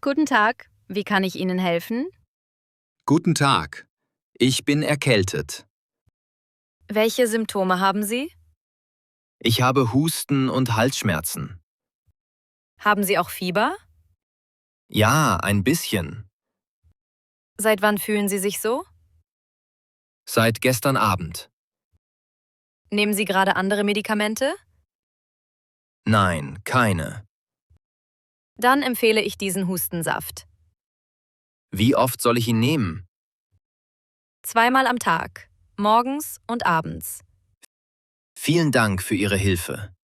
Guten Tag, wie kann ich Ihnen helfen? Guten Tag. Ich bin erkältet. Welche Symptome haben Sie? Ich habe Husten und Halsschmerzen. Haben Sie auch Fieber? Ja, ein bisschen. Seit wann fühlen Sie sich so? Seit gestern Abend. Nehmen Sie gerade andere Medikamente? Nein, keine. Dann empfehle ich diesen Hustensaft. Wie oft soll ich ihn nehmen? Zweimal am Tag, morgens und abends. Vielen Dank für Ihre Hilfe.